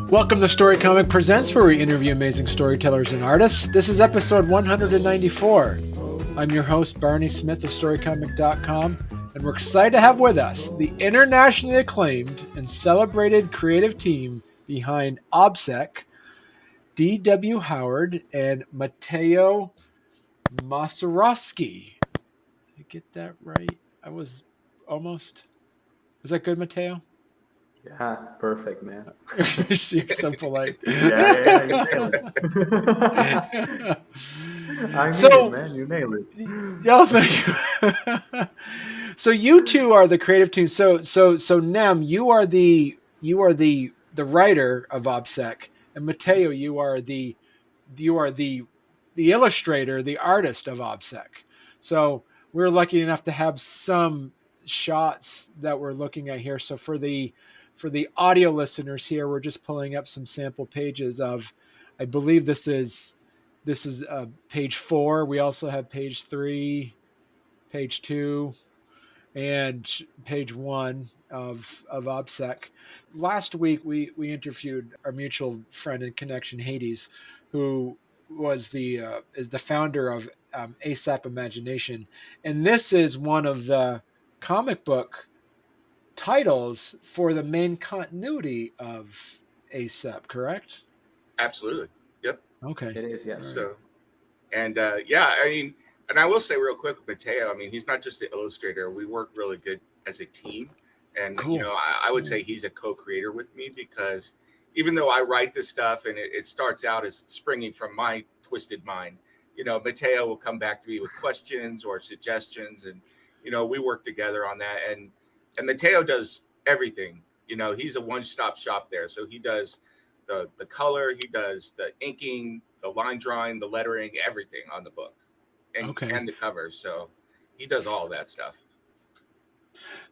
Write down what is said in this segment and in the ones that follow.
Welcome to Storycomic Presents, where we interview amazing storytellers and artists. This is episode 194. I'm your host, Barney Smith of Storycomic.com, and we're excited to have with us the internationally acclaimed and celebrated creative team behind OPSEC, D.W. Howard and Mateo Maciorowski. Did I get that right? I was almost. Was that good, Mateo? Yeah, perfect, man. You're so polite. Yeah, you nailed it. I knew it, man. You nailed it. Oh, thank you. So you two are the creative team. So Nem, you are the writer of OPSEC, and Mateo, you are the illustrator, the artist of OPSEC. So we're lucky enough to have some shots that we're looking at here. So for the audio listeners here, we're just pulling up some sample pages of, I believe this is page 4. We also have page 3, page 2, and page 1 of OPSEC. Last week, we interviewed our mutual friend and connection, Hades, who was is the founder of ASAP Imagination. And this is one of the comic book titles for the main continuity of ASAP, correct? Absolutely. Yep. Okay. It is, yes. So, and yeah, I mean, and I will say real quick with Mateo, I mean, he's not just the illustrator. We work really good as a team. And, Cool. you know, I would say he's a co-creator with me, because even though I write this stuff and it starts out as springing from my twisted mind, you know, Mateo will come back to me with questions or suggestions, and, you know, we work together on that. And Mateo does everything. You know, he's a one-stop shop there. So he does the color, he does the inking, the line drawing, the lettering, everything on the book, and the covers. So he does all of that stuff.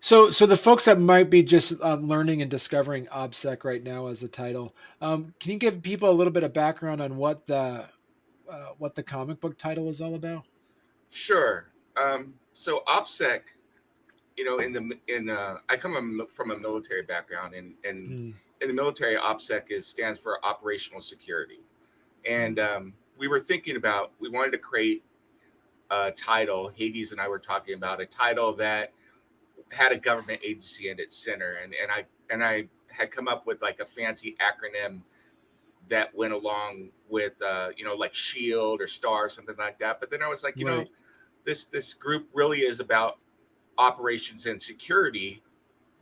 So the folks that might be just learning and discovering OPSEC right now as a title, can you give people a little bit of background on what the comic book title is all about? Sure. So OPSEC, you know, I come from a military background, and in the military, OPSEC stands for Operational Security. And we were thinking about, we wanted to create a title. Hades and I were talking about a title that had a government agency in its center, and I had come up with like a fancy acronym that went along with you know, like SHIELD or STAR, something like that. But then I was like, you know, this group really is about operations and security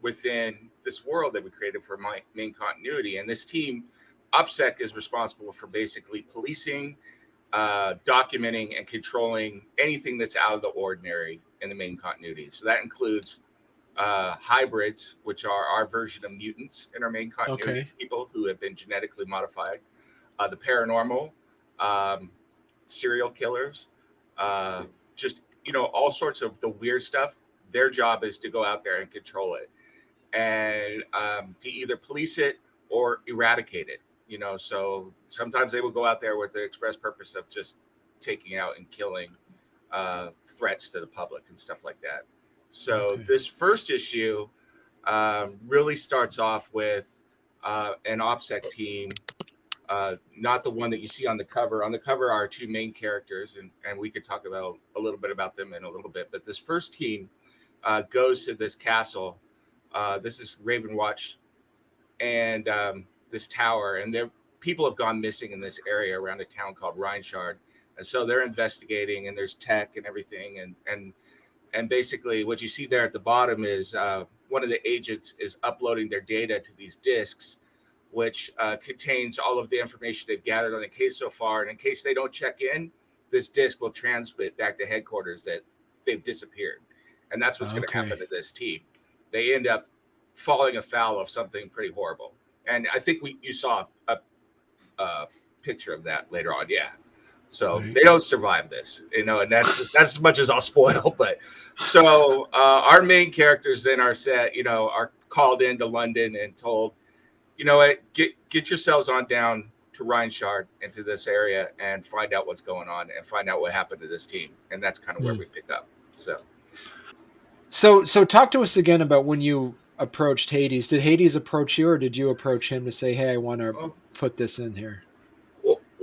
within this world that we created for my main continuity. And this team, OPSEC, is responsible for basically policing, documenting, and controlling anything that's out of the ordinary in the main continuity. So that includes hybrids, which are our version of mutants in our main continuity, people who have been genetically modified, the paranormal, serial killers, just, you know, all sorts of the weird stuff. Their job is to go out there and control it, and to either police it or eradicate it. You know, so sometimes they will go out there with the express purpose of just taking out and killing threats to the public and stuff like that. So this first issue really starts off with an OPSEC team, not the one that you see on the cover. On the cover are 2 main characters, and we could talk about a little bit about them in a little bit. But this first team goes to this castle. This is Ravenwatch, and this tower, and people have gone missing in this area around a town called Rhineshard. And so they're investigating, and there's tech and everything. And basically what you see there at the bottom is one of the agents is uploading their data to these disks, which contains all of the information they've gathered on the case so far. And in case they don't check in, this disk will transmit back to headquarters that they've disappeared. And that's what's going to happen to this team. They end up falling afoul of something pretty horrible. And I think you saw a picture of that later on. Yeah. So they don't survive this, you know, and that's as much as I'll spoil. But so our main characters then are set, you know, are called into London and told, you know what, get yourselves on down to Rhineshard, into this area, and find out what's going on and find out what happened to this team. And that's kind of where we pick up. So talk to us again about when you approached Hades. Did Hades approach you, or did you approach him to say, "Hey, I want to Well, put this in here"?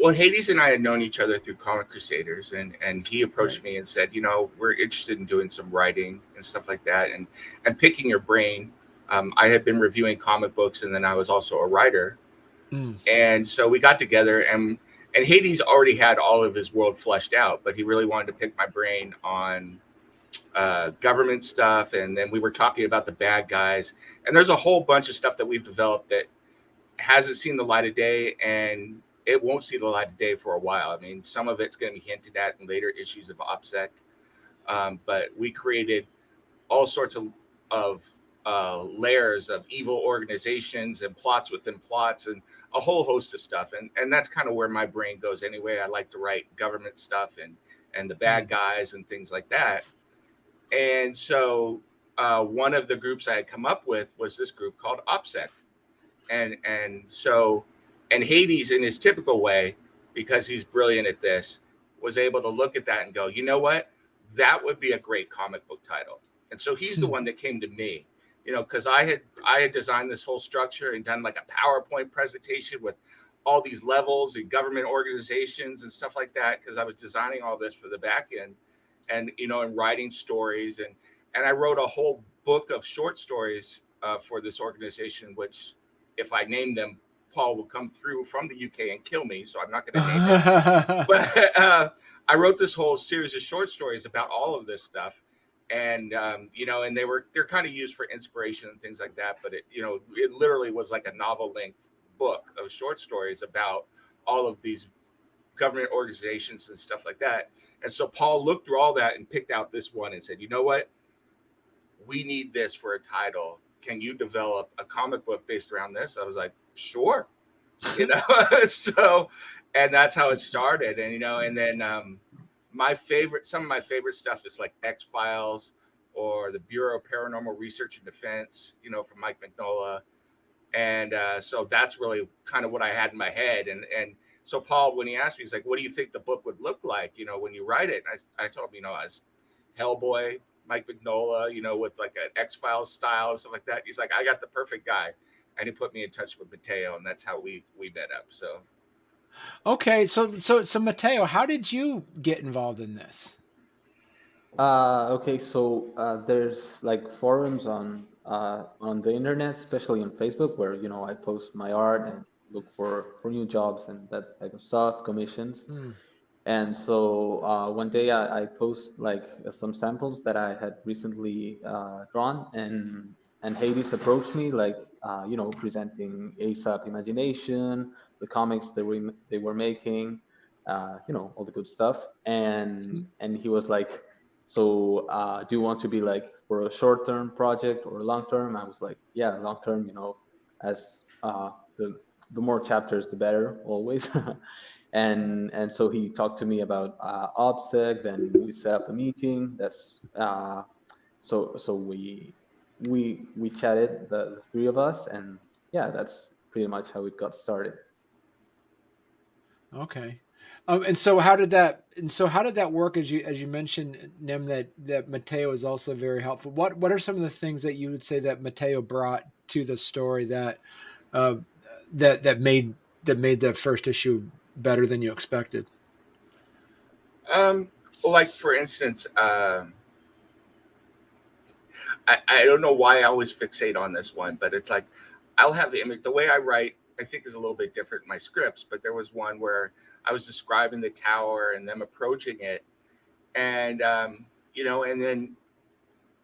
well, Hades and I had known each other through Comic Crusaders, and he approached Right. me and said, we're interested in doing some writing and stuff like that, and picking your brain. I had been reviewing comic books, and then I was also a writer, Mm. and so we got together, and Hades already had all of his world fleshed out, but he really wanted to pick my brain on government stuff, and then we were talking about the bad guys, and there's a whole bunch of stuff that we've developed that hasn't seen the light of day, and it won't see the light of day for a while. I mean, some of it's going to be hinted at in later issues of OPSEC, but we created all sorts of layers of evil organizations and plots within plots and a whole host of stuff, and that's kind of where my brain goes anyway. I like to write government stuff and the bad guys and things like that. And so one of the groups I had come up with was this group called OPSEC. And Hades, in his typical way, because he's brilliant at this, was able to look at that and go, you know what? That would be a great comic book title. And so he's the one that came to me, because I had designed this whole structure and done like a PowerPoint presentation with all these levels and government organizations and stuff like that, because I was designing all this for the back end and writing stories, and I wrote a whole book of short stories for this organization, which if I named them, Paul will come through from the UK and kill me, so I'm not going to name it. But I wrote this whole series of short stories about all of this stuff, and and they're kind of used for inspiration and things like that. But it literally was like a novel length book of short stories about all of these government organizations and stuff like that. And so Paul looked through all that and picked out this one and said, you know what? We need this for a title. Can you develop a comic book based around this? I was like, sure. So, and that's how it started. And then some of my favorite stuff is like X-Files or the Bureau of Paranormal Research and Defense, from Mike Mignola. And so that's really kind of what I had in my head. And so Paul, when he asked me, he's like, what do you think the book would look like, when you write it? And I told him, as Hellboy, Mike Mignola, with like an X-Files style and stuff like that. He's like, I got the perfect guy. And he put me in touch with Mateo, and that's how we met up. So. Okay. So Mateo, how did you get involved in this? Okay, so there's like forums on the internet, especially on Facebook, where I post my art and look for new jobs and that type of stuff, commissions. And so one day I post like some samples that I had recently drawn, and Hades approached me like presenting ASAP Imagination, the comics they were making, all the good stuff, and he was like, so do you want to be like for a short-term project or long-term? I was like, yeah, long-term, as the more chapters the better always. And so he talked to me about OPSEC. Then we set up a meeting. That's so we chatted, the three of us, and yeah, that's pretty much how it got started. Okay. And so how did that work? As you mentioned, Nem, that Mateo is also very helpful. What are some of the things that you would say that Mateo brought to the story that that made the first issue better than you expected? Well, like for instance, I don't know why I always fixate on this one, but it's like I'll have the image. The way I write, I think, is a little bit different in my scripts. But there was one where I was describing the tower and them approaching it, and and then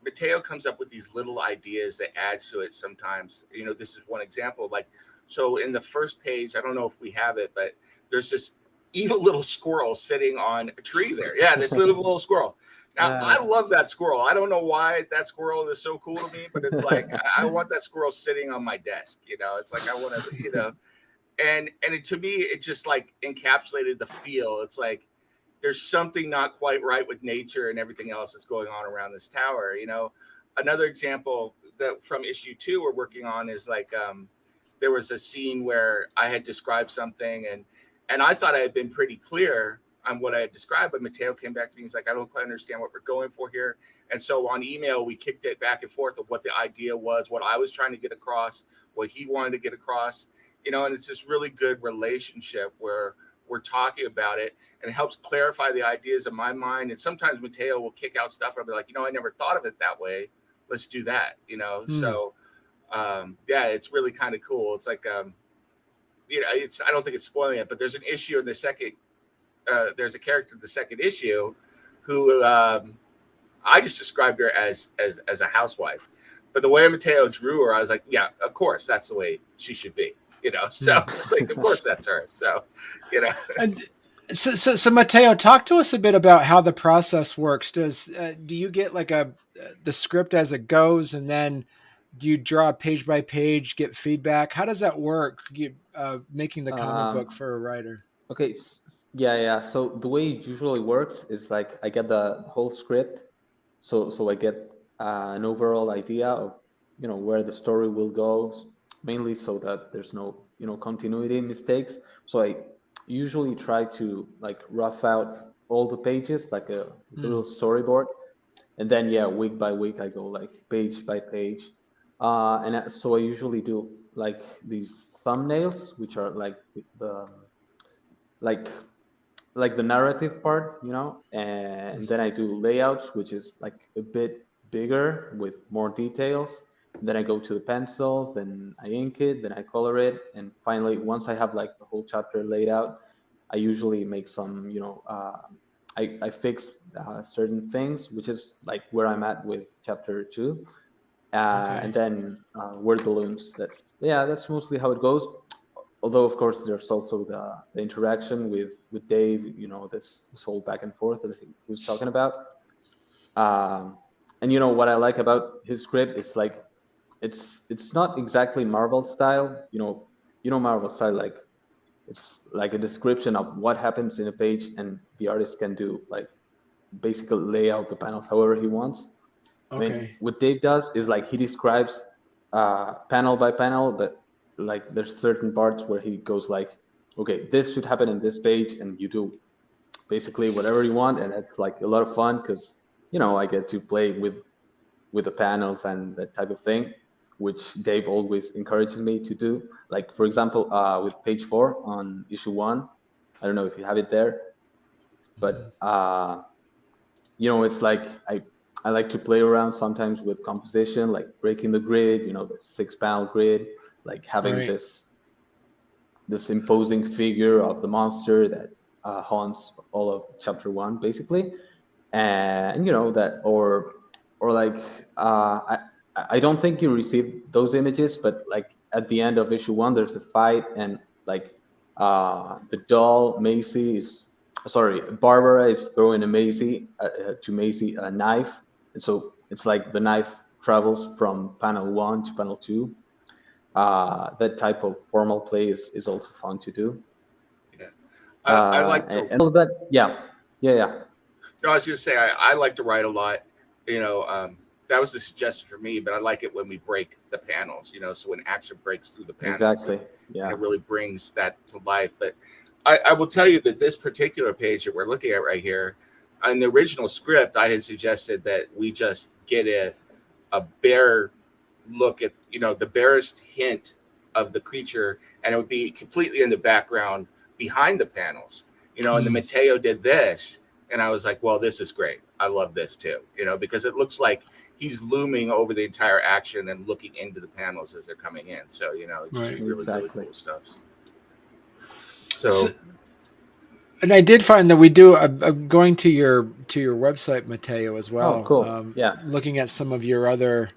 Mateo comes up with these little ideas that adds to it sometimes. This is one example. Like, so in the first page, I don't know if we have it, but there's this evil little squirrel sitting on a tree there. Yeah, this little squirrel. Now, I love that squirrel. I don't know why that squirrel is so cool to me, but it's like, I want that squirrel sitting on my desk. It's like, I want to, and to me, it just like encapsulated the feel. It's like, there's something not quite right with nature and everything else that's going on around this tower. Another example that from issue 2 we're working on is like, there was a scene where I had described something and I thought I had been pretty clear. on what I had described, but Mateo came back to me. He's like, I don't quite understand what we're going for here. And so on email, we kicked it back and forth of what the idea was, what I was trying to get across, what he wanted to get across, you know, and it's this really good relationship where we're talking about it, and it helps clarify the ideas in my mind. And sometimes Mateo will kick out stuff and I'll be like, you know, I never thought of it that way. Let's do that, you know? So yeah, it's really kind of cool. It's like, you know, I don't think it's spoiling it, but there's an issue in the second, there's a character in the second issue who I just described her as a housewife, but the way Mateo drew her, I was like, yeah, of course, that's the way she should be, you know? So it's like, of course that's her. So, you know. And so Mateo, talk to us a bit about how the process works. Do you get like the script as it goes, and then do you draw page by page, get feedback? How does that work? Making the comic book for a writer. Okay, yeah. So the way it usually works is like I get the whole script, so I get an overall idea of, you know, where the story will go, mainly so that there's no, you know, continuity mistakes. So I usually try to like rough out all the pages like a little storyboard, and then yeah, week by week I go like page by page, so I usually do like these thumbnails, which are like the like the narrative part, you know, and then I do layouts, which is like a bit bigger with more details. Then I go to the pencils, then I ink it, then I color it, and finally, once I have like the whole chapter laid out, I usually make some, you know, I fix certain things, which is like where I'm at with chapter 2, and then word balloons. That's mostly how it goes. Although of course there's also the interaction with Dave, you know, this whole back and forth that he was talking about. And you know what I like about his script is like it's not exactly Marvel style, you know Marvel style, like it's like a description of what happens in a page, and the artist can do like basically lay out the panels however he wants. I mean, what Dave does is like he describes panel by panel, but like there's certain parts where he goes like, okay, this should happen in this page, and you do basically whatever you want, and it's like a lot of fun because, you know, I get to play with the panels and that type of thing, which Dave always encourages me to do. Like for example, with page 4 on issue 1, I don't know if you have it there, but you know, it's like I like to play around sometimes with composition, like breaking the grid, you know, the 6-panel grid, like having this imposing figure of the monster that haunts all of chapter 1, basically, and you know that, or like I don't think you received those images, but like at the end of issue 1, there's a fight, and like the doll Barbara is throwing to Macy a knife, and so it's like the knife travels from panel 1 to panel 2. That type of formal play is also fun to do. Yeah, I like and all that. Yeah. No, I was gonna say I like to write a lot. You know, that was the suggestion for me, but I like it when we break the panels. You know, so when action breaks through the panels, exactly. Yeah, it really brings that to life. But I will tell you that this particular page that we're looking at right here, in the original script, I had suggested that we just get a bare look at, you know, the barest hint of the creature, and it would be completely in the background behind the panels, you know. And the Mateo did this, and I was like, well, this is great. I love this too, you know, because it looks like he's looming over the entire action and looking into the panels as they're coming in. So, you know, it's just really cool stuff. So, and I did find that we do going to your website, Mateo, as well. Oh, cool. Yeah. Looking at some of your other.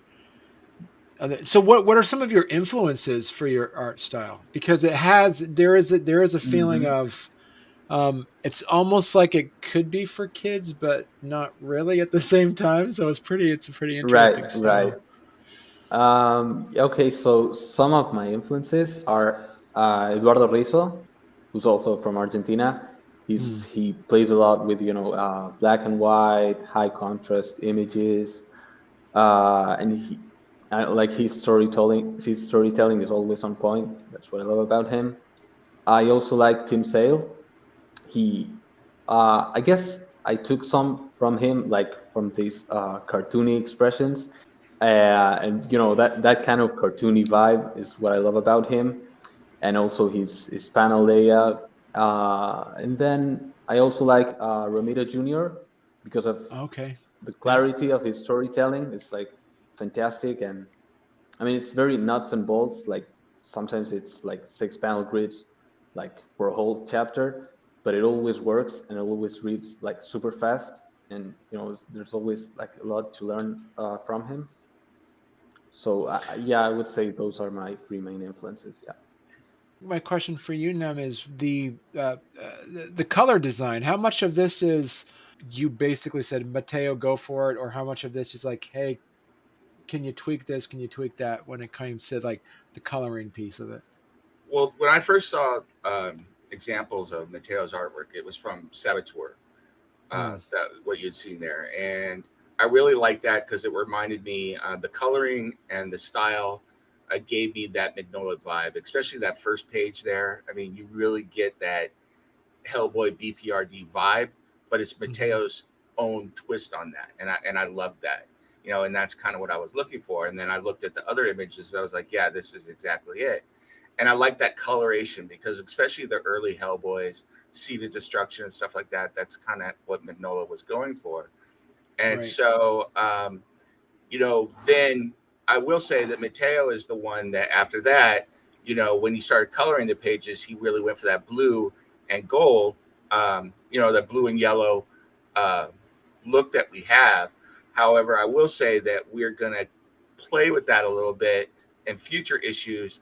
So what are some of your influences for your art style? Because there is a feeling of it's almost like it could be for kids, but not really at the same time. So it's a pretty interesting style. Right. Okay, so some of my influences are Eduardo Rizzo, who's also from Argentina. He plays a lot with, you know, black and white, high contrast images, and like his storytelling is always on point. That's what I love about him. I also like Tim Sale. He I guess I took some from him, like from these cartoony expressions, and that kind of cartoony vibe is what I love about him, and also his panel layout. And then I also like Romita Jr. because of Okay. the Yeah. clarity of his storytelling. It's like fantastic, and I mean it's very nuts and bolts. Like sometimes it's like 6 panel grids, like for a whole chapter, but it always works and it always reads like super fast. And there's always like a lot to learn from him. So yeah, I would say those are my three main influences. Yeah. My question for you, Nem, is the color design. How much of this is you basically said, Mateo, go for it, or how much of this is like, hey, can you tweak this? Can you tweak that? When it comes to like the coloring piece of it. Well, when I first saw examples of Mateo's artwork, it was from Saboteur, that what you'd seen there, and I really liked that because it reminded me the coloring and the style gave me that Magnolia vibe, especially that first page there. I mean, you really get that Hellboy BPRD vibe, but it's Mateo's own twist on that, and I love that. And that's kind of what I was looking for. And then I looked at the other images. I was like, yeah, this is exactly it. And I like that coloration because especially the early Hellboys, Seed of Destruction and stuff like that, that's kind of what Magnolia was going for. And Right. so, then I will say that Mateo is the one that after that, when he started coloring the pages, he really went for that blue and gold, that blue and yellow look that we have. However, I will say that we're going to play with that a little bit in future issues,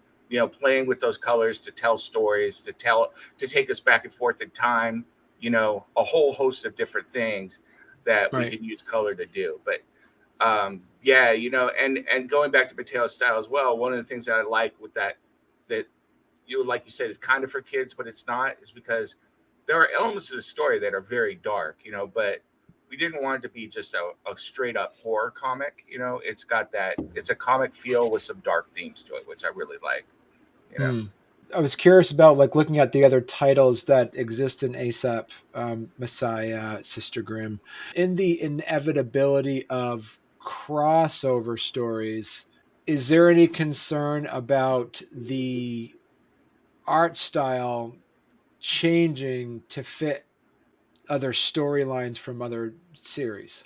playing with those colors to tell stories, to take us back and forth in time, a whole host of different things that we can use color to do. But yeah, and going back to Mateo's style as well, one of the things that I like with that like you said, is kind of for kids, but it's not, is because there are elements of the story that are very dark, but we didn't want it to be just a straight up horror comic. It's a comic feel with some dark themes to it, which I really like. I was curious about like looking at the other titles that exist in ASAP, Messiah, Sister Grimm, in the inevitability of crossover stories. Is there any concern about the art style changing to fit other storylines from other series?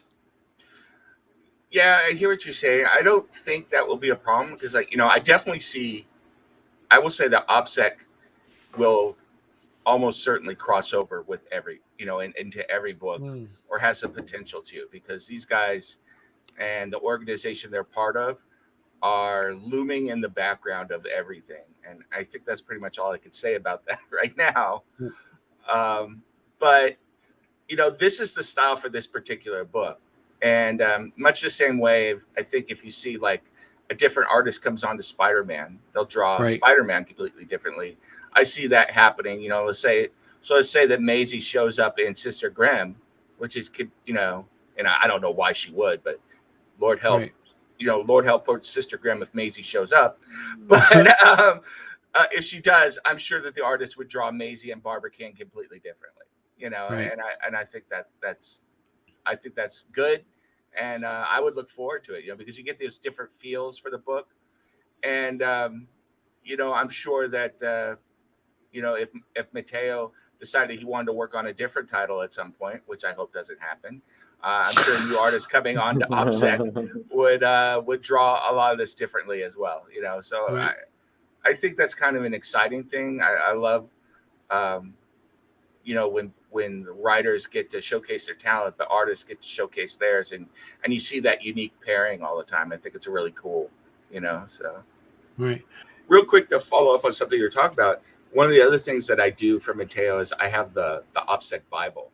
Yeah, I hear what you're saying. I don't think that will be a problem because, I definitely see. I will say that OPSEC will almost certainly cross over with every, into every book, or has the potential to, because these guys and the organization they're part of are looming in the background of everything. And I think that's pretty much all I could say about that right now. But, this is the style for this particular book. And much the same way, I think if you see like a different artist comes on to Spider-Man, they'll draw Spider-Man completely differently. I see that happening. Let's say that Maisie shows up in Sister Grimm, which is, and I don't know why she would, but Lord help, Lord help poor Sister Grimm if Maisie shows up. But if she does, I'm sure that the artist would draw Maisie and Barbara King completely differently. And I think that's good. And I would look forward to it, because you get those different feels for the book. And, I'm sure that, if Mateo decided he wanted to work on a different title at some point, which I hope doesn't happen, I'm sure new artists coming on to OPSEC would draw a lot of this differently as well. So I think that's kind of an exciting thing. I love, when writers get to showcase their talent, but artists get to showcase theirs, and you see that unique pairing all the time. I think it's really cool, so. Real quick to follow up on something you were talking about, one of the other things that I do for Mateo is I have the OPSEC Bible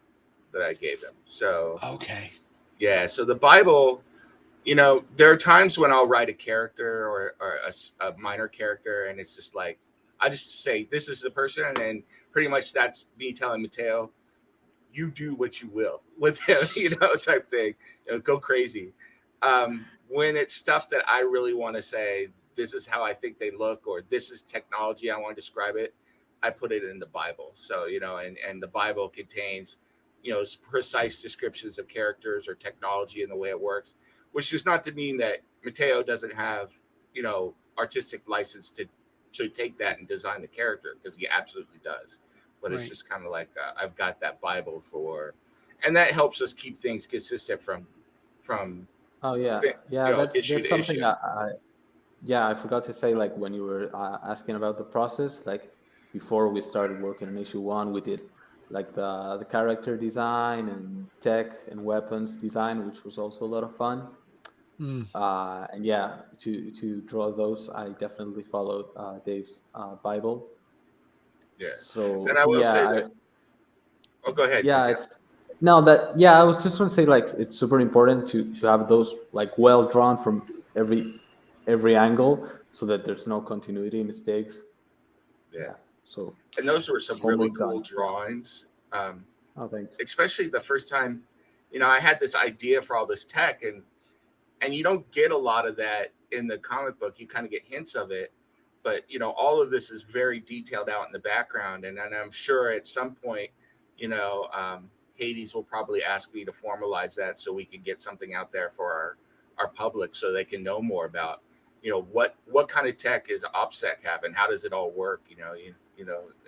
that I gave him. So yeah, so the Bible, there are times when I'll write a character or a minor character, and it's just like I just say this is the person, and pretty much that's me telling Mateo, you do what you will with him, type thing. Go crazy. When it's stuff that I really want to say, this is how I think they look, or this is technology I want to describe it, I put it in the Bible. So, and the Bible contains precise descriptions of characters or technology and the way it works, which is not to mean that Mateo doesn't have, artistic license to take that and design the character, because he absolutely does. But it's just kind of like, I've got that Bible and that helps us keep things consistent from Oh yeah, issue that's to something issue. I forgot to say, like when you were asking about the process, like before we started working on issue one, we did like the character design and tech and weapons design, which was also a lot of fun. Mm. And yeah, to draw those, I definitely followed Dave's Bible. Yeah. So And I will say yeah, that. Oh, go ahead, yeah, Mateo. it's no that yeah. I was just going to say, like, it's super important to have those like well drawn from every angle, so that there's no continuity mistakes. Yeah. Yeah. So And those were some really almost cool done. drawings. Oh, thanks. Especially the first time, I had this idea for all this tech, and you don't get a lot of that in the comic book. You kind of get hints of it, but all of this is very detailed out in the background. And I'm sure at some point, Hades will probably ask me to formalize that so we can get something out there for our public, so they can know more about, what kind of tech is OPSEC having, how does it all work,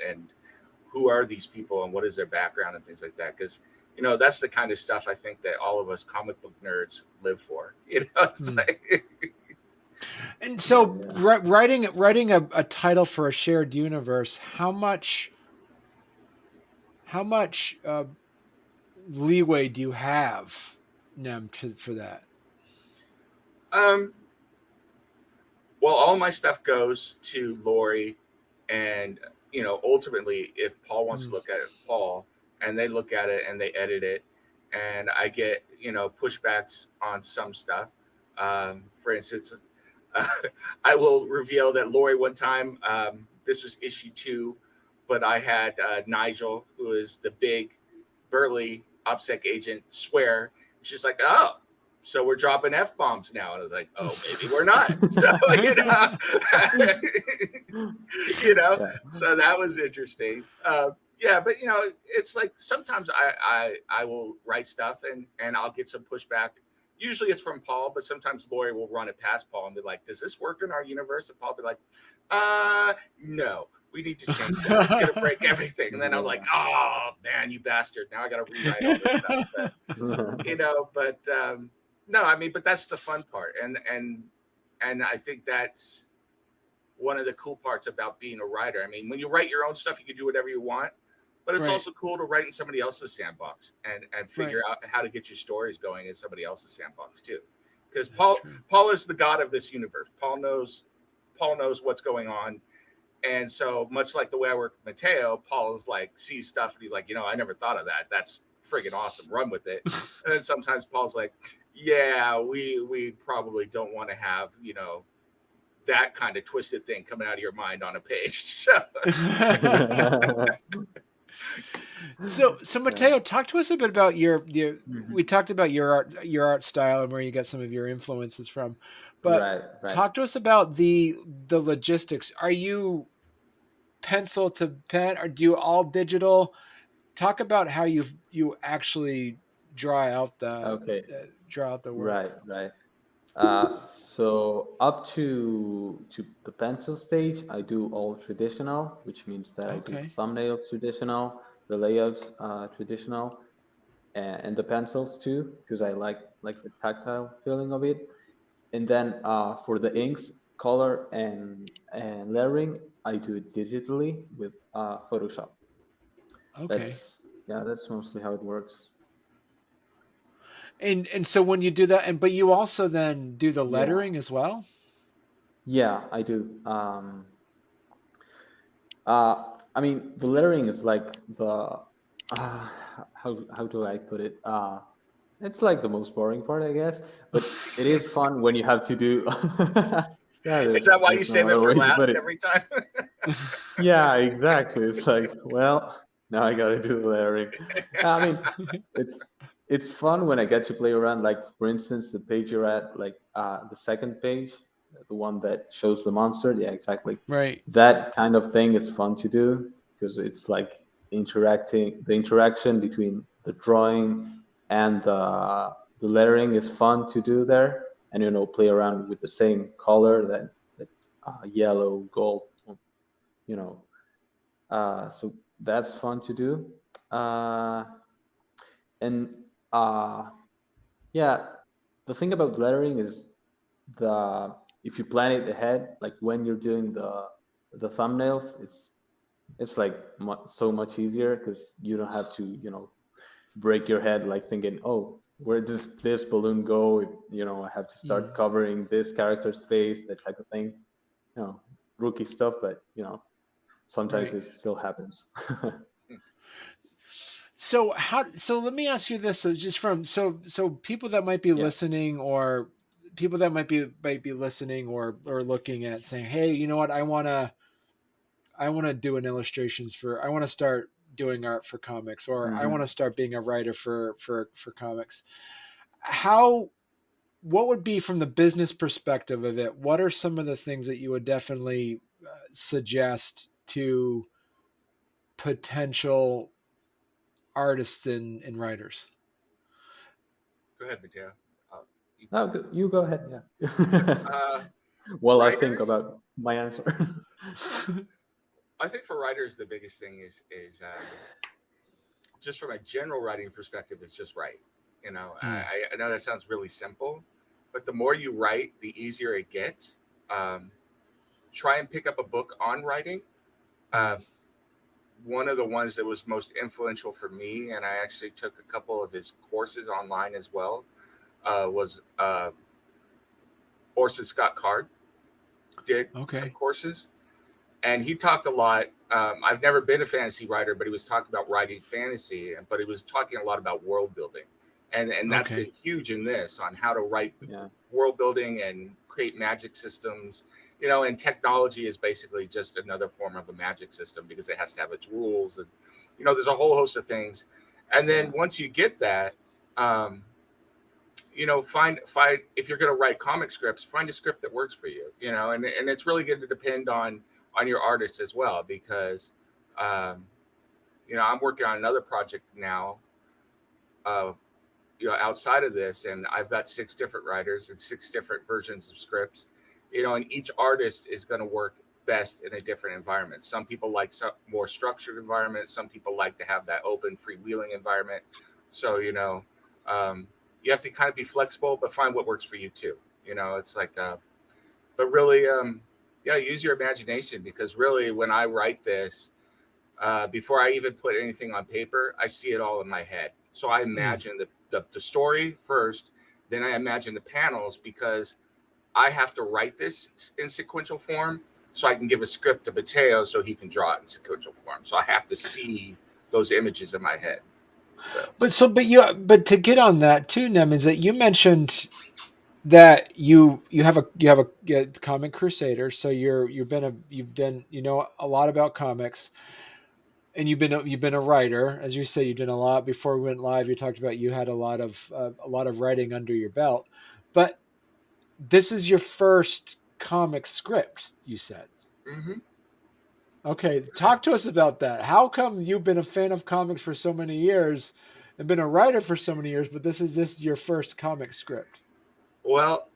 and who are these people and what is their background and things like that. Because that's the kind of stuff I think that all of us comic book nerds live for. It's like, and so writing a title for a shared universe, how much leeway do you have, Nem, for that? Well, all my stuff goes to Lori, and ultimately, if Paul wants to look at it, Paul, and they look at it and they edit it, and I get pushbacks on some stuff. For instance, I will reveal that Lori one time, this was issue 2, but I had Nigel, who is the big burly OPSEC agent, swear. She's like, "Oh, so we're dropping F-bombs now." And I was like, "Oh, maybe we're not." So, so that was interesting. Yeah, but it's like sometimes I will write stuff and I'll get some pushback. Usually it's from Paul, but sometimes Lori will run it past Paul and be like, "Does this work in our universe?" And Paul will be like, no, we need to change that. It's gonna break everything." And then I'm like, "Oh man, you bastard. Now I gotta rewrite all this stuff." But no, I mean, but that's the fun part. And I think that's one of the cool parts about being a writer. I mean, when you write your own stuff, you can do whatever you want, but it's also cool to write in somebody else's sandbox and figure out how to get your stories going in somebody else's sandbox too. Because Paul is the god of this universe. Paul knows what's going on. And so much like the way I work with Mateo, Paul is like, sees stuff and he's like, I never thought of that. That's friggin' awesome. Run with it. And then sometimes Paul's like, yeah, we probably don't want to have, that kind of twisted thing coming out of your mind on a page. So Mateo, talk to us a bit about your we talked about your art style and where you got some of your influences from, but talk to us about the logistics. Are you pencil to pen, or do you all digital? Talk about how you actually draw out the work. Right. So up to the pencil stage, I do all traditional, which means that I do the thumbnails traditional, the layouts traditional, and the pencils too, because I like the tactile feeling of it. And then for the inks, color, and lettering, I do it digitally with Photoshop. That's mostly how it works. And so when you do that, but you also then do the lettering as well? Yeah, I do. I mean, the lettering is like the how do I put it? It's like the most boring part, I guess. But it is fun when you have to do. Is that why you save it for last every time? Yeah, exactly. It's like, well, now I gotta do the lettering. I mean, it's fun when I get to play around. Like, for instance, the page you're at, like the second page, the one that shows the monster. Yeah, exactly. Right. That kind of thing is fun to do because it's like the interaction between the drawing and the lettering is fun to do there, and play around with the same color that yellow, gold, you know. So that's fun to do. Uh, and yeah, the thing about lettering is the if you plan it ahead, like when you're doing the thumbnails, it's like so much easier because you don't have to break your head like thinking, oh, where does this balloon go? If, I have to start covering this character's face, that type of thing. Rookie stuff, but sometimes Right. it still happens. So let me ask you this. So just so people that might be Yeah. listening, or people that might be listening or looking at saying, hey, you know what, I want to do an illustrations I want to start doing art for comics, or I want to start being a writer for comics. What would be, from the business perspective of it, what are some of the things that you would definitely suggest to potential artists and writers? Go ahead, Mateo. You go No, first. you go ahead. Yeah. Uh, While I think Writers, about my answer. I think for writers, the biggest thing is just from a general writing perspective, it's just write. I know that sounds really simple, but the more you write, the easier it gets. Um, Try and pick up a book on writing. Um, One of the ones that was most influential for me, and I actually took a couple of his courses online as well, was Orson Scott Card did some Okay. courses, and he talked a lot. I've never been a fantasy writer, but he was talking about writing fantasy, but he was talking a lot about world building, and that's Okay. been huge in this on how to write Yeah. world building and create magic systems. And technology is basically just another form of a magic system because it has to have its rules, and there's a whole host of things. And then Yeah. once you get that, um, find if you're going to write comic scripts, find a script that works for you. And it's really going to depend on your artist as well, because um, I'm working on another project now, uh, outside of this, and I've got 6 different writers and 6 different versions of scripts. And each artist is going to work best in a different environment. Some people like some more structured environment. Some people like to have that open, freewheeling environment. So you have to kind of be flexible, but find what works for you too. It's like, but really, yeah, use your imagination, because really, when I write this, before I even put anything on paper, I see it all in my head. So I imagine the story first, then I imagine the panels, because I have to write this in sequential form so I can give a script to Mateo so he can draw it in sequential form. So I have to see those images in my head. So. But to get on that too, Nem, is that you mentioned that you have a comic crusader, so you've done a lot about comics, and you've been a writer, as you say. You did a lot before we went live. You talked about you had a lot of writing under your belt, but this is your first comic script, you said. Mm-hmm. Okay, talk to us about that. How come you've been a fan of comics for so many years and been a writer for so many years, but this is your first comic script? Well,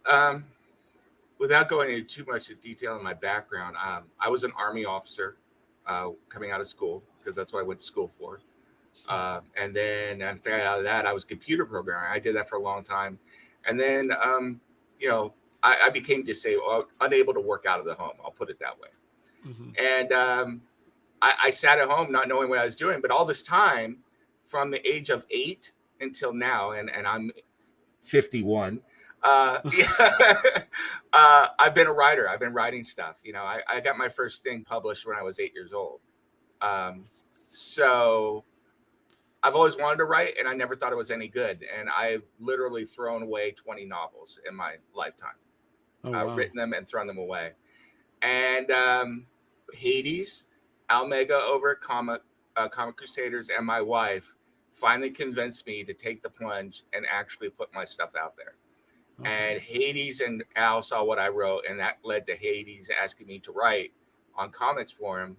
without going into too much detail in my background, I was an Army officer coming out of school, because that's what I went to school for. And then after I got out of that, I was a computer programmer. I did that for a long time. And then, you know, I became disabled, unable to work out of the home. I'll put it that way. Mm-hmm. And I sat at home not knowing what I was doing. But all this time, from the age of 8 until now, and I'm 51. I've been a writer. I've been writing stuff. I got my first thing published when I was 8 years old. So I've always wanted to write, and I never thought it was any good. And I've literally thrown away 20 novels in my lifetime. Oh, wow. Written them and thrown them away. And Hades, Almega over at Comic Crusaders, and my wife finally convinced me to take the plunge and actually put my stuff out there. Okay. And Hades and Al saw what I wrote, and that led to Hades asking me to write on comics for him.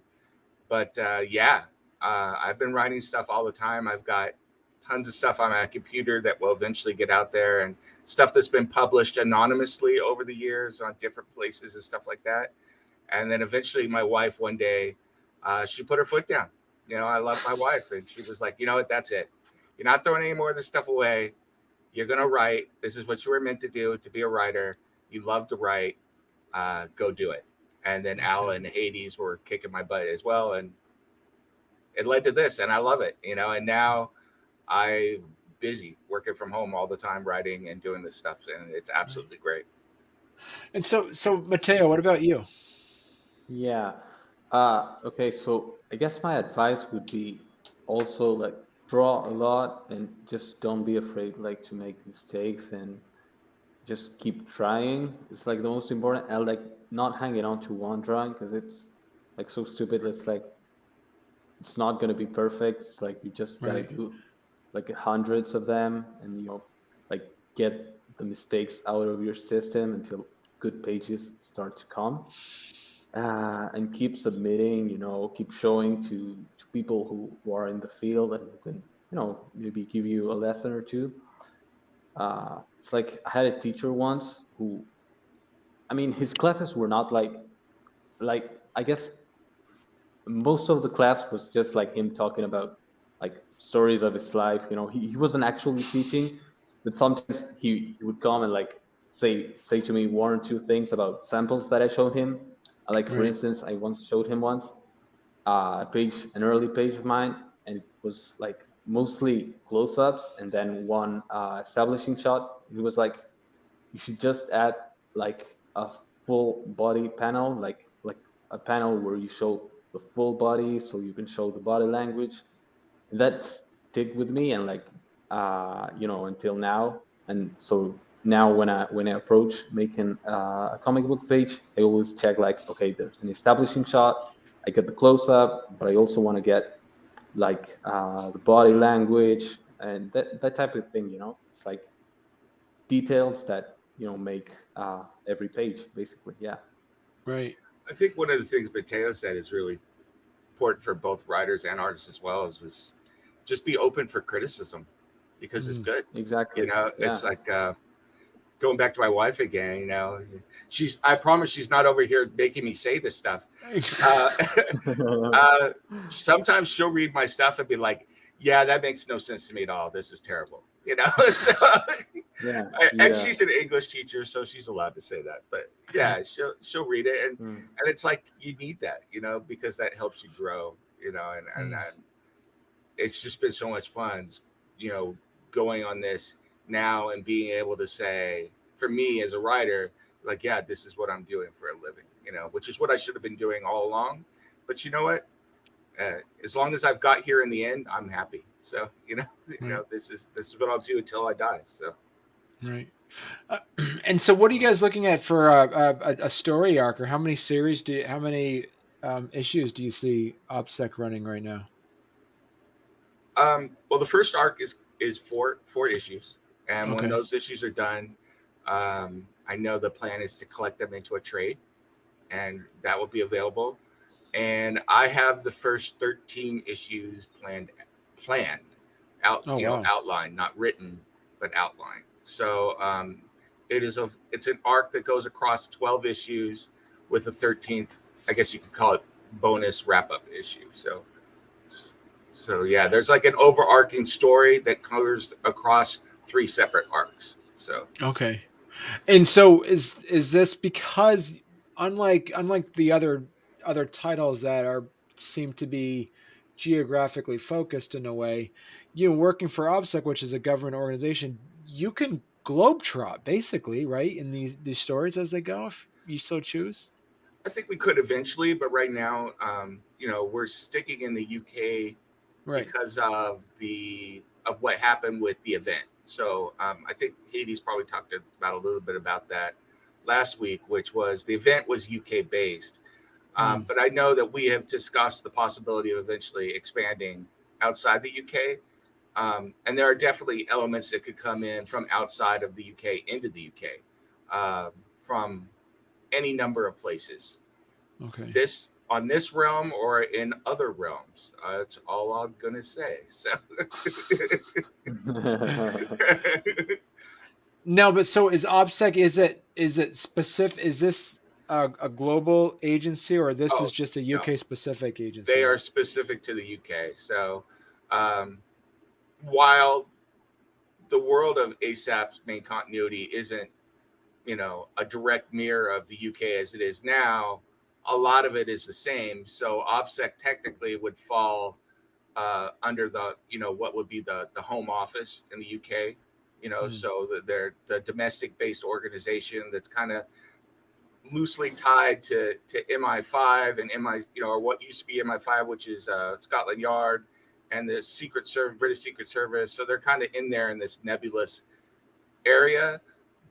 But yeah, I've been writing stuff all the time. I've got tons of stuff on my computer that will eventually get out there, and stuff that's been published anonymously over the years on different places and stuff like that. And then eventually my wife one day, she put her foot down. I love my wife. And she was like, you know what, that's it. You're not throwing any more of this stuff away. You're going to write. This is what you were meant to do, to be a writer. You love to write. Go do it. And then Al and Hades were kicking my butt as well. And it led to this, and I love it, and now I'm busy working from home all the time, writing and doing this stuff. And it's absolutely great. And so Mateo, what about you? Yeah. Okay, so I guess my advice would be also like draw a lot and just don't be afraid like to make mistakes and just keep trying. It's like the most important. And like not hanging on to one drawing because it's like so stupid. It's like it's not gonna be perfect. It's like you just gotta do like hundreds of them and like get the mistakes out of your system until good pages start to come. And keep submitting, keep showing to people who are in the field and who can, maybe give you a lesson or two. It's like I had a teacher once who, I mean, his classes were not like I guess most of the class was just like him talking about like stories of his life. He wasn't actually teaching, but sometimes he would come and like say to me one or two things about samples that I showed him. Like for instance, I once showed him once an early page of mine, and it was like mostly close-ups and then one establishing shot. He was like, you should just add like a full body panel, like a panel where you show the full body so you can show the body language. And that stick with me, and like until now. And so now when I approach making a comic book page, I always check like, okay, there's an establishing shot, I get the close up, but I also want to get like the body language and that type of thing. It's like details that make every page basically. Yeah. Right. I think one of the things Mateo said is really important for both writers and artists as well was just be open for criticism because it's good. Exactly. It's like going back to my wife again. I promise she's not over here making me say this stuff. Sometimes she'll read my stuff and be like, yeah, that makes no sense to me at all. This is terrible. So, and she's an English teacher, so she's allowed to say that. But yeah, she'll read it, and it's like you need that, because that helps you grow, and it's just been so much fun, going on this now and being able to say, for me as a writer, like, yeah, this is what I'm doing for a living, which is what I should have been doing all along. But you know what? As long as I've got here in the end, I'm happy. So, this is what I'll do until I die. So, right. And so, what are you guys looking at for a story arc, or how many issues do you see OPSEC running right now? Well, the first arc is four issues, and when those issues are done, I know the plan is to collect them into a trade, and that will be available. And I have the first 13 issues planned out, outlined, not written, but outlined. So it's an arc that goes across 12 issues with a 13th, I guess you could call it, bonus wrap-up issue. So yeah, there's like an overarching story that covers across 3 separate arcs. So okay, and so is this because unlike the other titles that seem to be geographically focused in a way, working for OPSEC, which is a government organization, you can globetrot basically, right, in these stories as they go if you so choose. I think we could eventually, but right now, we're sticking in the UK because of what happened with the event. So I think Hades probably talked about a little bit about that last week, which was the event was UK based. But I know that we have discussed the possibility of eventually expanding outside the UK. And there are definitely elements that could come in from outside of the UK into the UK from any number of places. Okay. This on this realm or in other realms. That's all I'm gonna say. So No, but so is OPSEC? Is it specific? Is this a global agency, or this oh is just a no, UK specific they agency? are specific to the UK. So um, while the world of ASAP's main continuity isn't, a direct mirror of the UK as it is now, a lot of it is the same. So OPSEC technically would fall under the, what would be the home office in the UK. Hmm. So they're the domestic based organization that's kind of loosely tied to MI5 and or what used to be MI5, which is Scotland Yard and the Secret Service, British Secret Service. So they're kind of in there in this nebulous area,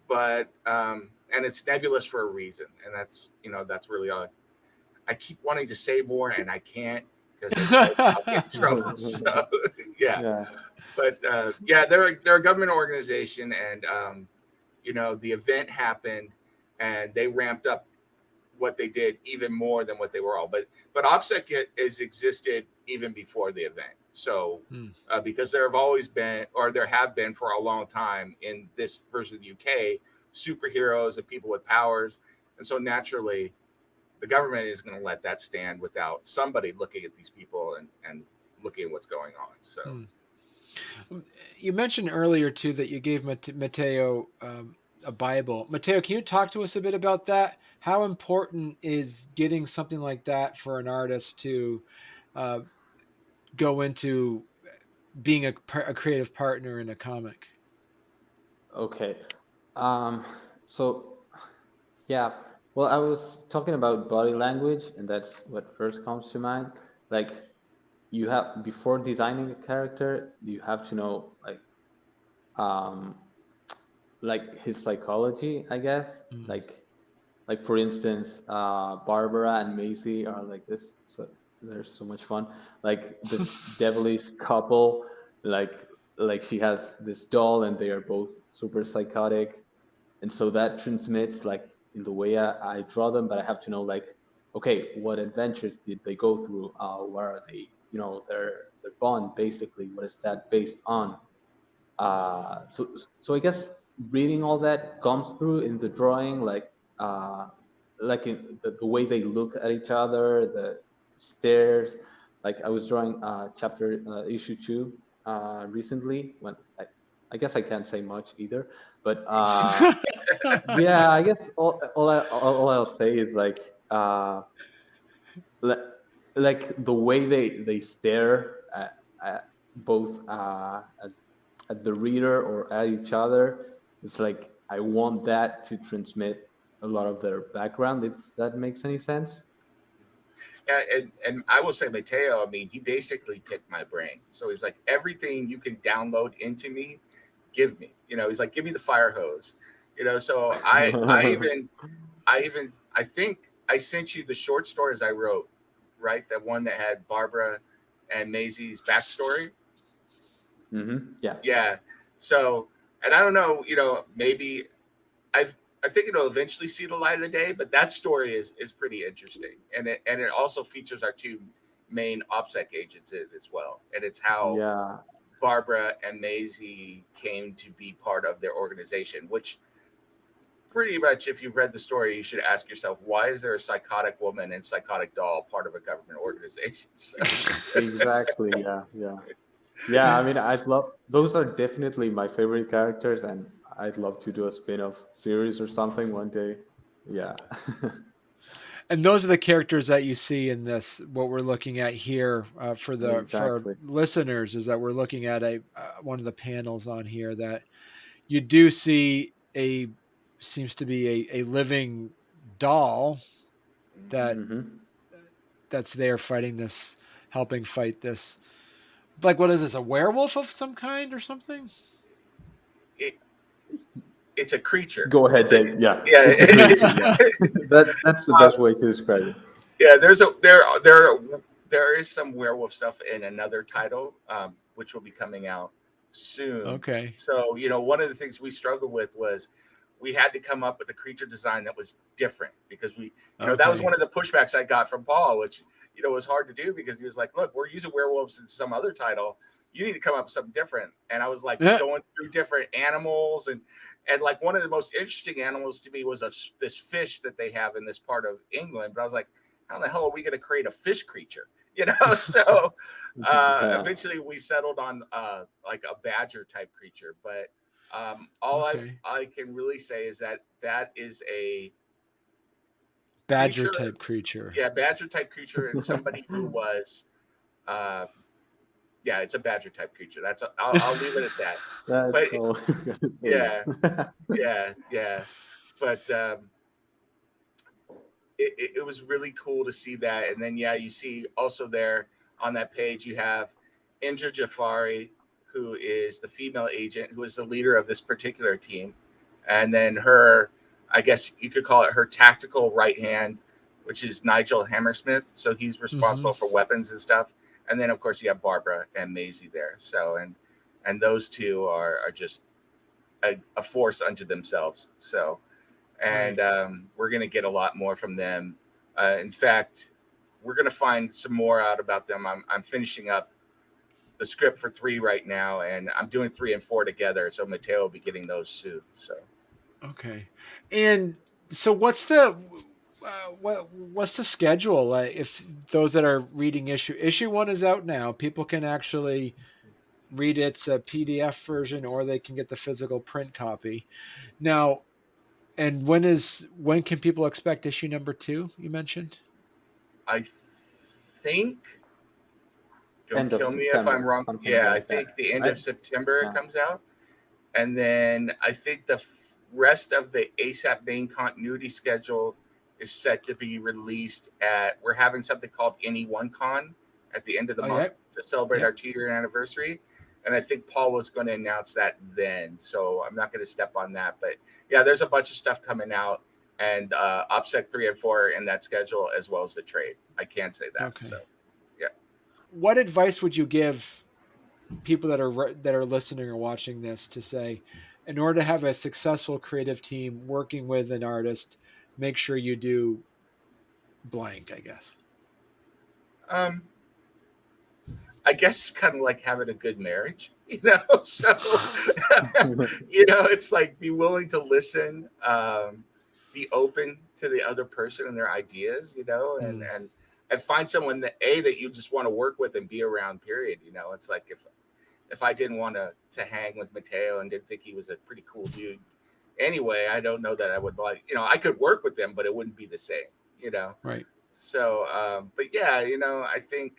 but and it's nebulous for a reason, and that's really all. I keep wanting to say more, and I can't because I'll get in trouble. So yeah, Yeah. but yeah, they're a government organization, and the event happened, and they ramped up what they did even more than what they were all. But OPSEC has existed even before the event. So Hmm. because there have always been, or there have been for a long time in this version of the UK, superheroes and people with powers, and so naturally, the government is going to let that stand without somebody looking at these people and looking at what's going on. So. Hmm. You mentioned earlier too that you gave Mateo a Bible. Mateo, can you talk to us a bit about that? How important is getting something like that for an artist to uh, go into being a creative partner in a comic? Okay. Um, so yeah, well, I was talking about body language, and that's what first comes to mind. Like, you have, before designing a character, you have to know um his psychology, I guess. Mm. Like for instance, Barbara and Maisie are like this. So they're so much fun. Like this devilish couple. Like like she has this doll, and they are both super psychotic, and so that transmits like in the way I draw them. But I have to know like, okay, what adventures did they go through? What are they? Their bond basically. What is that based on? So I guess reading all that comes through in the drawing, uh, like in the way they look at each other, the stares. Like I was drawing chapter issue 2 recently. When I guess I can't say much either, but yeah, I guess all I'll say is like like the way they stare at both at the reader or at each other. It's like I want that to transmit a lot of their background, if that makes any sense. Yeah, and I will say Mateo, I mean, he basically picked my brain. So he's like, everything you can download into me, give me. He's like, give me the fire hose. So I think I sent you the short stories I wrote, right? The one that had Barbara and Maisie's backstory. Yeah. Yeah. So, and I don't know, maybe I I think it'll eventually see the light of the day, but that story is pretty interesting, and it also features our two main OPSEC agents in it as well, and it's how Yeah. Barbara and Maisie came to be part of their organization. Which pretty much, if you've read the story, you should ask yourself, why is there a psychotic woman and psychotic doll part of a government organization? So, Exactly. Yeah. Yeah. Yeah. I mean, I'd love those are definitely my favorite characters, and I'd love to do a spin-off series or something one day. Yeah. And those are the characters that you see in this. What we're looking at here for our Exactly. listeners is that we're looking at a one of the panels on here that you do see a seems to be a living doll that Hmm. that's there fighting this, helping fight this. Like, what is this? A werewolf of some kind or something? it, it's a creature. Go ahead, It's a Dave. Yeah, it's a yeah. creature. Yeah, that's the best way to describe it. Yeah, there is some werewolf stuff in another title, which will be coming out soon. Okay. So one of the things we struggled with was we had to come up with a creature design that was different because we, that was one of the pushbacks I got from Paul, which, was hard to do because he was like, look, we're using werewolves in some other title. You need to come up with something different. And I was like going through different animals and like one of the most interesting animals to me was this fish that they have in this part of England. But I was like, how the hell are we going to create a fish creature? So eventually we settled on like a badger type creature. But all I can really say is that is a badger type creature. Yeah, badger type creature, and somebody who was it's a badger type creature. I'll leave it at that. That's but, yeah. But it was really cool to see that. And then you see also there on that page you have Indra Jafari, who is the female agent, who is the leader of this particular team, and then her, I guess you could call it her tactical right hand, which is Nigel Hammersmith. So he's responsible for weapons and stuff. And then of course you have Barbara and Maisie there. So and those two are just a force unto themselves. So and we're going to get a lot more from them. In fact, we're going to find some more out about them. I'm finishing up the script for 3 right now, and I'm doing 3 and 4 together. So Mateo will be getting those soon. So okay, and so what's the schedule? If those that are reading issue 1 is out now, people can actually read its a PDF version, or they can get the physical print copy. Now, and when can people expect issue number 2? You mentioned. I think. Don't kill me if I'm wrong. Yeah, I think the end of September it comes out, and then I think the rest of the ASAP main continuity schedule is set to be released we're having something called NE1 Con at the end of the month to celebrate our 2-year anniversary. And I think Paul was going to announce that then. So I'm not going to step on that. But yeah, there's a bunch of stuff coming out, and OPSEC 3 and 4 are in that schedule, as well as the trade. I can say that. Okay. So yeah. What advice would you give people that are listening or watching this to say, in order to have a successful creative team working with an artist, make sure you do blank, I guess? I guess it's kind of like having a good marriage, so, it's like be willing to listen, be open to the other person and their ideas, and find someone that you just want to work with and be around, period. It's like if I didn't want to hang with Mateo and didn't think he was a pretty cool dude anyway, I don't know that I would like, I could work with him, but it wouldn't be the same, Right. So, but yeah, I think,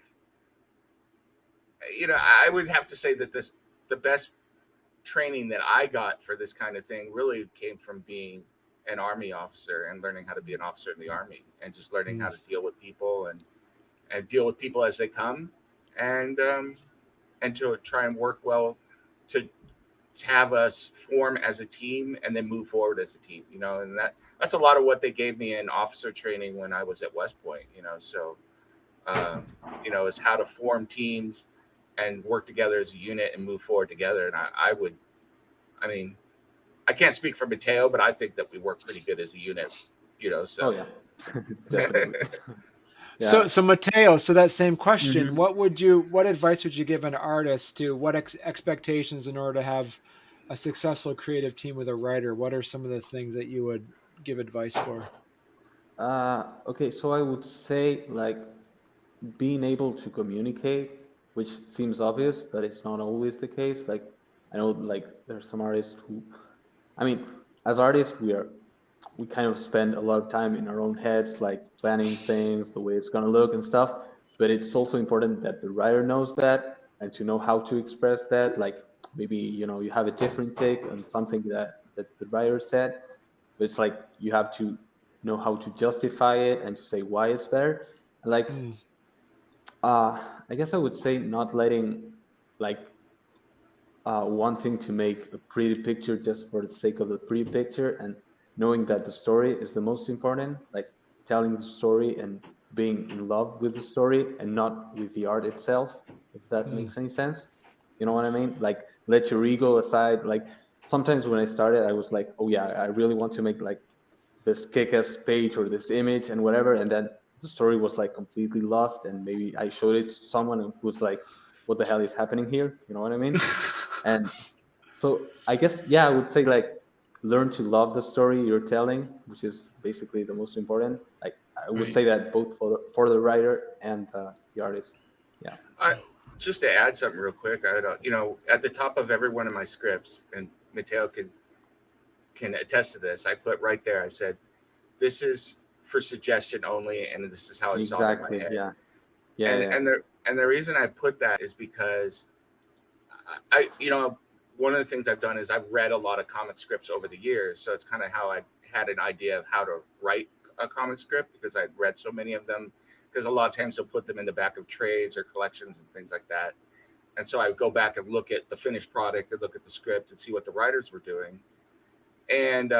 I would have to say that the best training that I got for this kind of thing really came from being an Army officer and learning how to be an officer in the Army, and just learning how to deal with people and deal with people as they come, and to try and work well to have us form as a team and then move forward as a team, and that's a lot of what they gave me in officer training when I was at West Point, so, is how to form teams and work together as a unit and move forward together. And I can't speak for Mateo, but I think that we work pretty good as a unit, so. Oh, yeah. Definitely. Yeah. So Mateo, so that same question, what advice would you give an artist to what expectations in order to have a successful creative team with a writer? What are some of the things that you would give advice for? Okay, so I would say like being able to communicate, which seems obvious, but it's not always the case. Like I know like there's some artists who, as artists, we kind of spend a lot of time in our own heads, like planning things, the way it's going to look and stuff. But it's also important that the writer knows that and to know how to express that. Like maybe, you have a different take on something that the writer said, but it's like you have to know how to justify it and to say why it's better. Like, I guess I would say not letting like wanting to make a pretty picture just for the sake of the pretty picture, and knowing that the story is the most important, like telling the story and being in love with the story and not with the art itself, if that makes any sense. You know what I mean? Like let your ego aside. Like sometimes when I started, I was like, oh yeah, I really want to make like this kick-ass page or this image and whatever, and then the story was like completely lost, and maybe I showed it to someone who was like, what the hell is happening here? You know what I mean? And so I guess, yeah, I would say like learn to love the story you're telling, which is basically the most important. Like I would Right. say that both for the writer and the artist. Yeah. Just to add something real quick, at the top of every one of my scripts, and Mateo can attest to this. I put right there. I said, "This is for suggestion only, and this is how I saw it in my head." Yeah. Yeah. And Yeah. and the reason I put that is because I one of the things I've done is I've read a lot of comic scripts over the years, so it's kind of how I had an idea of how to write a comic script because I'd read so many of them. Because a lot of times they'll put them in the back of trades or collections and things like that. And so I would go back and look at the finished product and look at the script and see what the writers were doing. And,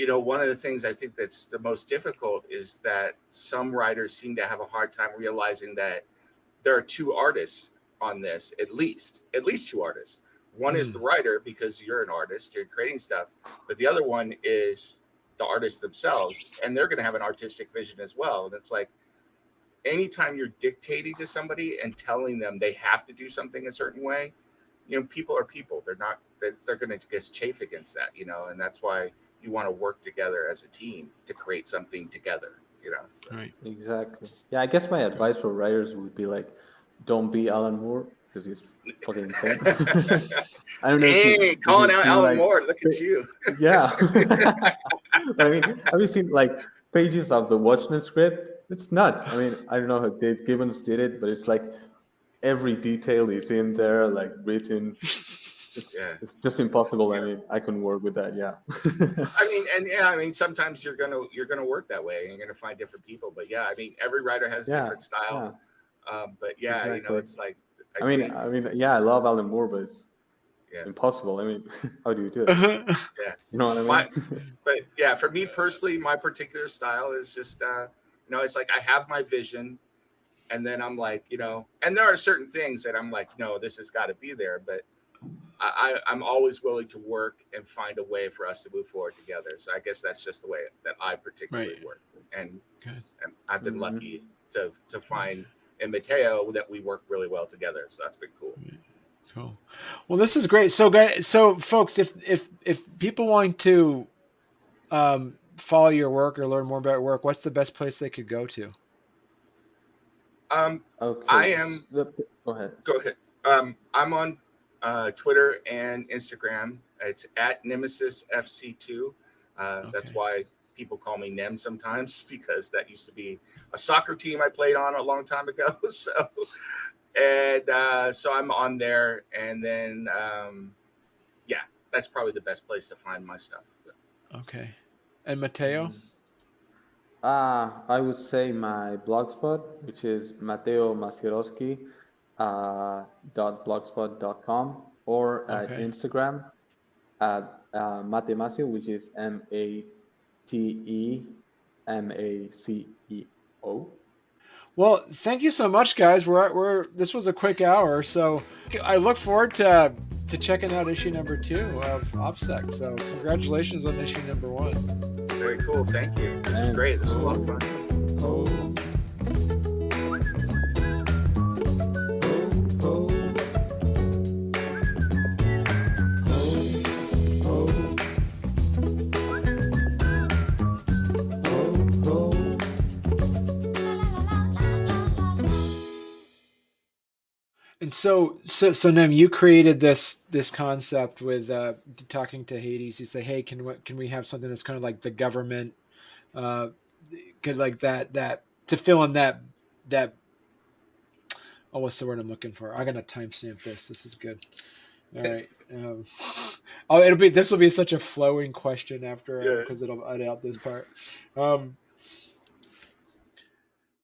one of the things I think that's the most difficult is that some writers seem to have a hard time realizing that there are two artists on this, at least two artists. One is the writer, because you're an artist, you're creating stuff, but the other one is the artists themselves, and they're going to have an artistic vision as well. And it's like, anytime you're dictating to somebody and telling them they have to do something a certain way, people are people. They're going to just chafe against that, and that's why you want to work together as a team to create something together, So. Right. Exactly. Yeah, I guess my advice for writers would be like, don't be Alan Moore because he's fucking insane. I don't know. Dang, calling out Alan like, Moore. Look at you. Yeah. I mean, have you seen like pages of the Watchmen script? It's nuts. I mean, I don't know how Dave Gibbons did it, but it's like every detail is in there, like written. It's just impossible. I mean, I couldn't work with that. Yeah. I mean, sometimes you're gonna work that way, and you're gonna find different people. But yeah, I mean, every writer has a different style. Yeah. But yeah, Exactly. it's like. I mean, yeah, I love Alan Moore, but it's impossible. I mean, how do you do it? Yeah. You know what I mean? But yeah, for me personally, my particular style is just, it's like I have my vision, and then I'm like, and there are certain things that I'm like, no, this has got to be there. But I'm always willing to work and find a way for us to move forward together. So I guess that's just the way that I particularly work. And I've been lucky to find in Mateo that we work really well together. So that's been cool. Cool. Well, this is great. So guys, folks, if people want to follow your work or learn more about your work, what's the best place they could go to? Okay. I am. Go ahead. Go ahead. I'm on Twitter and Instagram. It's at NemesisFC2. That's why people call me Nem sometimes, because that used to be a soccer team I played on a long time ago. So I'm on there, and then that's probably the best place to find my stuff. So. Okay. And Mateo? I would say my blogspot, which is Mateo Maciorowski .blogspot.com, or at Instagram at Mateo Macio, which is MATEMACEO. Well, thank you so much, guys. This was a quick hour, so I look forward to checking out issue number 2 of OPSEC. So congratulations on issue number 1. Very cool. Thank you. This was great. This was a lot of fun. And so Nem, you created this concept with talking to Hades. You say, hey, can we have something that's kind of like the government, could like that to fill in that. Oh, what's the word I'm looking for? I'm gonna timestamp this. This is good. All right. This will be such a flowing question after because it'll edit out this part.